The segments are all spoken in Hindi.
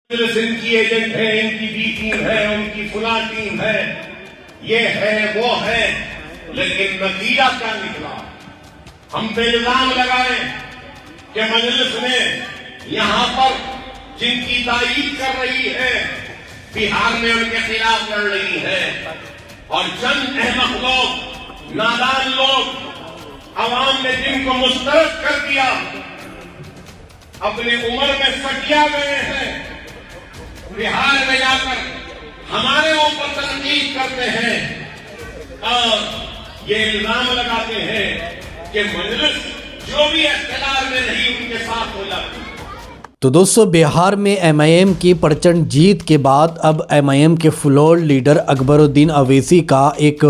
इनकी एजेंट है, इनकी बी टीम है, उनकी फुला टीम है, ये है वो है, लेकिन नतीजा क्या निकला? हम पे इल्जाम लगाए कि मजलिस ने यहां पर जिनकी तारीफ कर रही है बिहार में उनके खिलाफ लड़ रही है, और चंद अहमक लोग, नादान लोग अवाम ने जिनको मुस्तरद कर दिया, अपनी उम्र में सटिया गए हैं, बिहार में जाकर हमारे ऊपर तनकीद करते हैं और ये इल्जाम लगाते हैं कि मजलिस जो भी इख्तिलाफ में नहीं उनके साथ हो जाती। तो दोस्तों, बिहार में एमआईएम की प्रचंड जीत के बाद अब एमआईएम के फ्लोर लीडर अकबरुद्दीन अवैसी का एक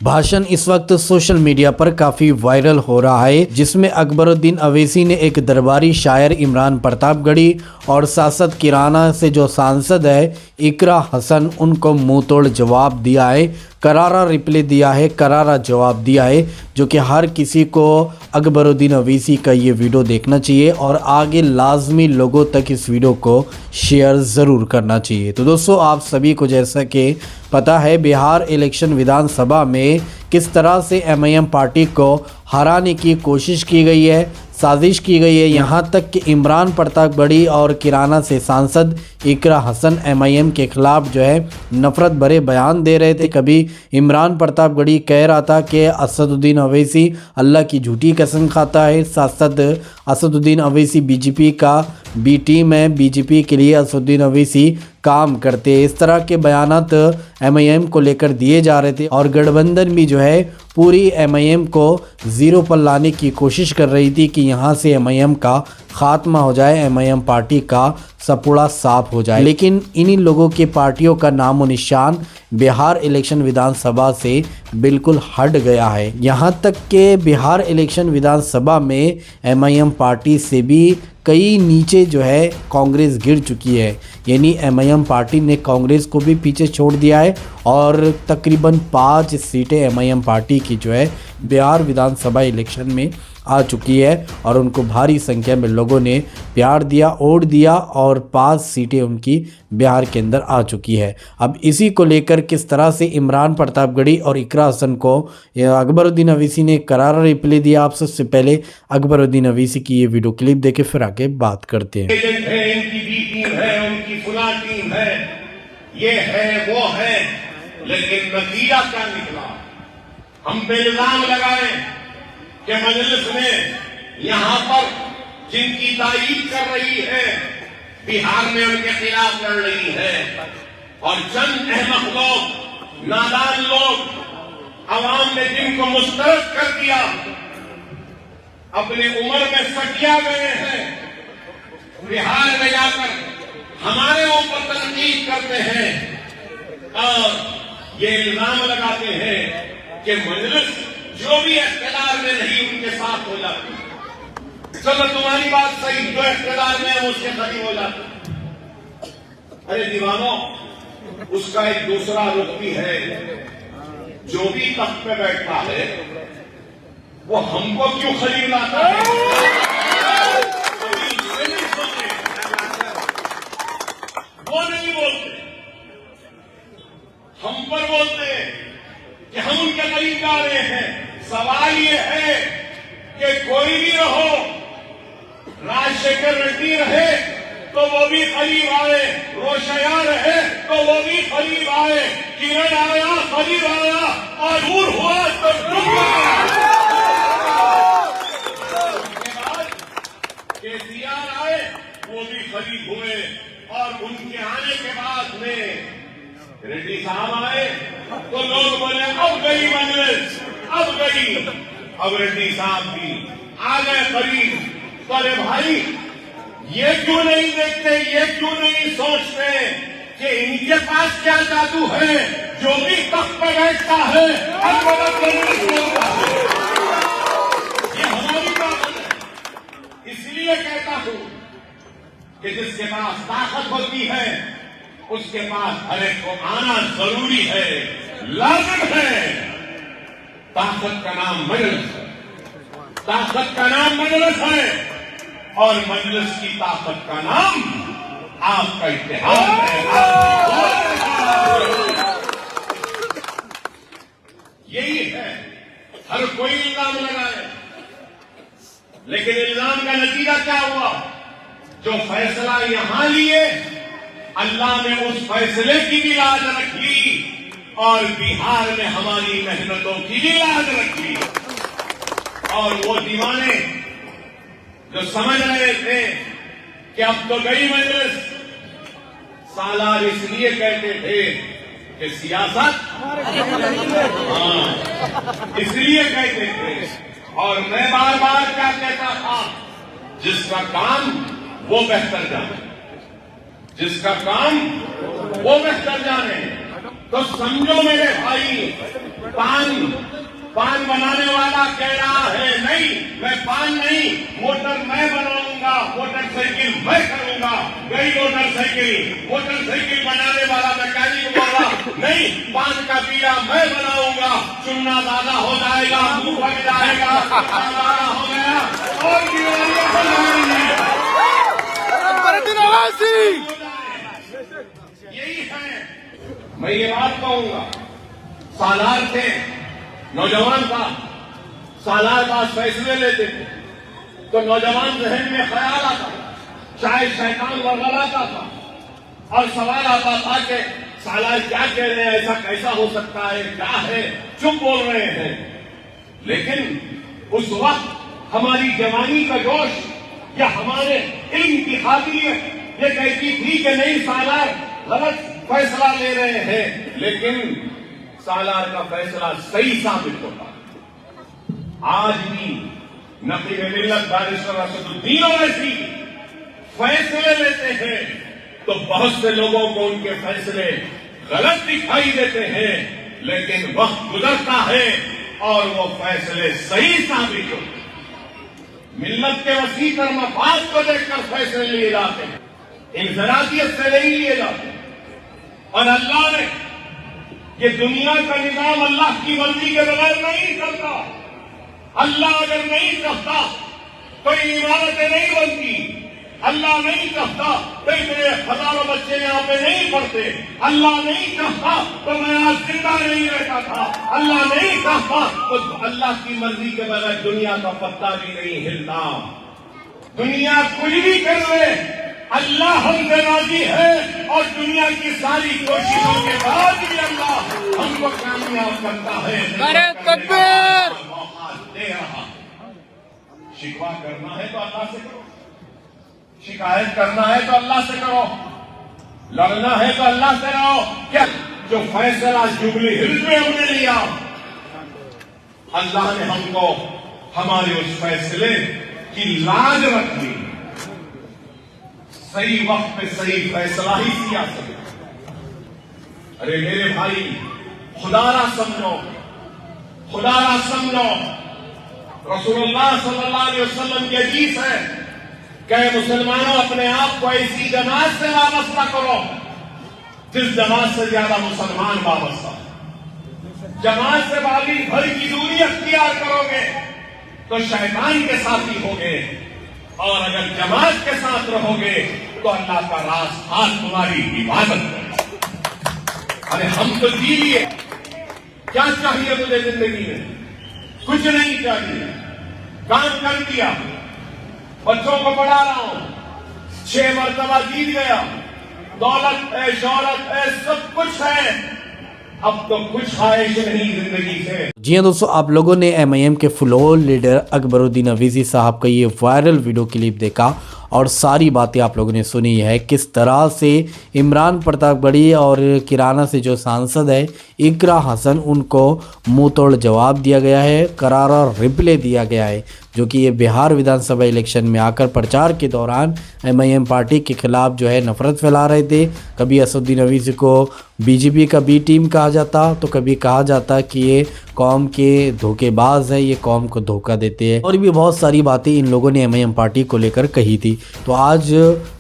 भाषण इस वक्त सोशल मीडिया पर काफ़ी वायरल हो रहा है, जिसमें अकबरुद्दीन अवैसी ने एक दरबारी शायर इमरान प्रतापगढ़ी और सांसद किराना से जो सांसद है इकरा हसन, उनको मुंह तोड़ जवाब दिया है, करारा रिप्लाई दिया है, करारा जवाब दिया है, जो कि हर किसी को अकबरुद्दीन अवैसी का ये वीडियो देखना चाहिए और आगे लाजमी लोगों तक इस वीडियो को शेयर ज़रूर करना चाहिए। तो दोस्तों, आप सभी को जैसा कि पता है, बिहार इलेक्शन विधानसभा में किस तरह से एमआईएम पार्टी को हराने की कोशिश की गई है, साजिश की गई है, यहाँ तक कि इमरान प्रतापगढ़ी और किराना से सांसद इकरा हसन एमआईएम के खिलाफ जो है नफरत भरे बयान दे रहे थे। कभी इमरान प्रतापगढ़ी कह रहा था कि असदुद्दीन अवैसी अल्लाह की झूठी कसम खाता है, सांसद असदुद्दीन अवैसी बीजेपी का बी टीम है, बीजेपी के लिए असदुद्दीन अवैसी काम करते हैं। इस तरह के बयानात एमआईएम को लेकर दिए जा रहे थे और गठबंधन भी जो है पूरी एमआईएम को ज़ीरो पर लाने की कोशिश कर रही थी कि यहाँ से एमआईएम का खात्मा हो जाए, एमआईएम पार्टी का सपुड़ा साफ हो जाए। लेकिन इन्हीं लोगों के पार्टियों का नामो निशान बिहार इलेक्शन विधानसभा से बिल्कुल हट गया है। यहाँ तक कि बिहार इलेक्शन विधानसभा में एमआईएम पार्टी से भी कई नीचे जो है कांग्रेस गिर चुकी है, यानी एमआईएम पार्टी ने कांग्रेस को भी पीछे छोड़ दिया है और तकरीबन 5 सीटें एमआईएम पार्टी की जो है बिहार विधानसभा इलेक्शन में आ चुकी है और उनको भारी संख्या में लोगों ने प्यार दिया, वोट दिया और 5 सीटें उनकी बिहार के अंदर आ चुकी है। अब इसी को लेकर किस तरह से इमरान प्रतापगढ़ी और इकरा हसन को अकबरुद्दीन अवैसी ने करारा रिप्लाई दिया, आप सबसे पहले अकबरुद्दीन अवैसी की ये वीडियो क्लिप देके फिर आगे बात करते हैं। एजेंट है, इनकी बी टीम है, उनकी फुला टीम है, ये है वो है, लेकिन नतीजा क्या निकला? हम पे इल्जाम लगाए कि मजलिस ने यहां पर जिनकी तारीफ कर रही है बिहार में उनके खिलाफ लड़ रही है, और चंद अहमक लोग, नादान लोग अवाम ने जिनको मुस्तरद कर दिया, अपनी उम्र में सटिया गए हैं, बिहार में जाकर हमारे ऊपर तनकीद करते हैं और ये इल्जाम लगाते हैं कि मजलिस जो भी इख्तिलाफ में नहीं उनके साथ हो जाती। चलो तुम्हारी बात सही, जो इख्तिलाफ में है उसके करीब हो जाती। अरे दीवानों, उसका एक दूसरा रुख भी है, जो भी तख्त पे बैठता है वो हमको क्यों खरीद लाता है? वो नहीं बोलते, हम पर बोलते कि हम उनके करीब जा रहे हैं। सवाल ये है कि कोई भी रहो, राजशेखर रेड्डी रहे तो वो भी करीब आए, रोशया रहे तो वो भी करीब आए, किरण आया करीब आया और दूर हुआ तो डूब गया। केसीआर आए, वो भी करीब हुए, और उनके आने के बाद में रेड्डी साहब आए तो लोग बोले अब गई मजलिस, अब गई। अब रेड्डी साहब भी आ गए करीब, तो अरे भाई ये क्यों नहीं देखते, ये क्यों नहीं सोचते कि इनके पास क्या जादू है, जो भी तख्त पर बैठता है होता है। ये हमारी बात है, इसलिए कहता हूं कि जिसके पास ताकत होती है उसके पास हर एक को आना जरूरी है, लाजिम है। ताकत का नाम मजलिस है, ताकत का नाम मजलिस है, और मजलिस की ताकत का नाम आपका इत्तेहाद है, आपकी यही है। हर कोई इल्जाम लगाए, लेकिन इल्जाम का नतीजा क्या हुआ? जो फैसला यहां लिए, अल्लाह ने उस फैसले की भी लाज रख ली और बिहार में हमारी मेहनतों की भी लाज रख ली। और वो दीवाने जो समझ रहे थे कि अब तो गई मजलिस, सालार इसलिए कहते थे कि सियासत, हाँ, इसलिए कहते थे। और मैं बार बार क्या कहता था, जिसका काम वो बेहतर जाने, जिसका काम वो बेहतर जाने। तो समझो मेरे भाई, पान बनाने वाला कह रहा है नहीं, मैं पान नहीं, मोटर मैं बनाऊंगा, मोटरसाइकिल मैं करूंगा। गई मोटरसाइकिल बनाने वाला मैकेनिक बोला नहीं, पान का बीड़ा मैं बनाऊंगा, चुनना ज्यादा हो जाएगा, मुंह बन जाएगा, हो गया और बीमारियां बढ़ जाएंगी। यही है। मैं ये बात कहूंगा, सालार थे, नौजवान था, सालार पास फैसले लेते थे तो नौजवान जहन में ख्याल आता, चाहे शैतान वर्गलाता था और सवाल आता था कि सालार क्या कह रहे हैं, ऐसा कैसा हो सकता है, क्या है, चुप बोल रहे हैं। लेकिन उस वक्त हमारी जवानी का जोश या हमारे इल्म की खातिरियत ये कहती थी कि नहीं, सालार गलत फैसला ले रहे हैं, लेकिन सालार का फैसला सही साबित होता है। आज भी नकीब मिल्लत बैरिस्टर असदुद्दीन ओवैसी फैसले लेते हैं तो बहुत से लोगों को उनके फैसले गलत दिखाई देते हैं, लेकिन वक्त गुजरता है और वो फैसले सही साबित होते हैं। मिल्लत के वसी पर मफाद को देखकर फैसले लिए जाते हैं, इंफरादियत से नहीं लिए जाते। और अल्लाह ने ये दुनिया का निजाम अल्लाह की मर्जी के बगैर नहीं चलता। अल्लाह अगर नहीं चाहता तो इमारतें नहीं बनती, अल्लाह नहीं चाहता तो इतने हजारों बच्चे यहाँ पे नहीं पढ़ते, अल्लाह नहीं चाहता तो मैं आज जिंदा नहीं रहता था, अल्लाह नहीं चाहता तो अल्लाह की मर्जी के बगैर दुनिया का पत्ता भी नहीं हिलता। दुनिया कुछ भी कर ले, अल्लाह हमसे राजी है और दुनिया की सारी कोशिशों के बाद भी अल्लाह हमको कामयाब करता है। मौका दे रहा। शिकवा करना है तो अल्लाह से करो, शिकायत करना है तो अल्लाह से करो, लड़ना है तो अल्लाह से लड़ो। क्या जो फैसला जुबली हिल्स में हमने लिया, अल्लाह ने हमको हमारे उस फैसले की लाज रख दी। सही वक्त पे सही फैसला ही सियासत है। अरे मेरे भाई, खुदारा समझो, खुदारा समझो। रसूलुल्लाह सल्लल्लाहु अलैहि वसल्लम की हदीस है कि मुसलमानों अपने आप को ऐसी जमात से वाबस्ता करो जिस जमात से ज्यादा मुसलमान वाबस्ता। जमात से बागी भर की दूरी अख्तियार करोगे तो शैतान के साथी होगे, और अगर जमात के साथ रहोगे तो अल्लाह का रास्ता तुम्हारी इबादत करेगा। अरे हम तो जी लिए, क्या चाहिए मुझे जिंदगी में? कुछ नहीं चाहिए, काम कर दिया, बच्चों को पढ़ा रहा हूं, 6 मरतबा जीत गया, दौलत है, शौहरत है, सब कुछ है, अब तो कुछ ख्वाहिश नहीं जिंदगी से। जी हाँ दोस्तों, आप लोगों ने MIM के फ्लोर लीडर अकबरुद्दीन अवीसी साहब का ये वायरल वीडियो क्लिप देखा और सारी बातें आप लोगों ने सुनी है। किस तरह से इमरान प्रतापगढ़ी और किराना से जो सांसद है इकरा हसन, उनको मुंह तोड़ जवाब दिया गया है, करारा रिप्ले दिया गया है, जो कि ये बिहार विधानसभा इलेक्शन में आकर प्रचार के दौरान MIM पार्टी के खिलाफ जो है नफरत फैला रहे थे। कभी असदुद्दीन अवीसी को BJP का B टीम कहा जाता, तो कभी कहा जाता कि ये कौम के धोखेबाज है, ये कौम को धोखा देते हैं, और भी बहुत सारी बातें इन लोगों ने MIM पार्टी को लेकर कही थी। तो आज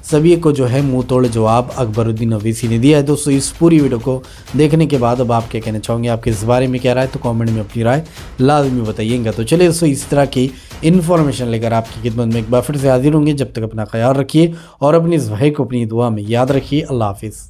सभी को जो है मुंह तोड़ जवाब अकबरुद्दीन अवीसी ने दिया है। दोस्तों, इस पूरी वीडियो को देखने के बाद अब आप क्या कहना चाहोगे, आपके इस बारे में क्या राय, तो कमेंट में अपनी राय लाजमी बताइएगा। तो चलिए दोस्तों, इस तरह की इन्फॉर्मेशन लेकर आपकी खिदमत में एक बार फिर से हाजिर होंगे। जब तक अपना ख्याल रखिए और अपनी इस भाई को अपनी दुआ में याद रखिए। अल्लाह हाफिज़।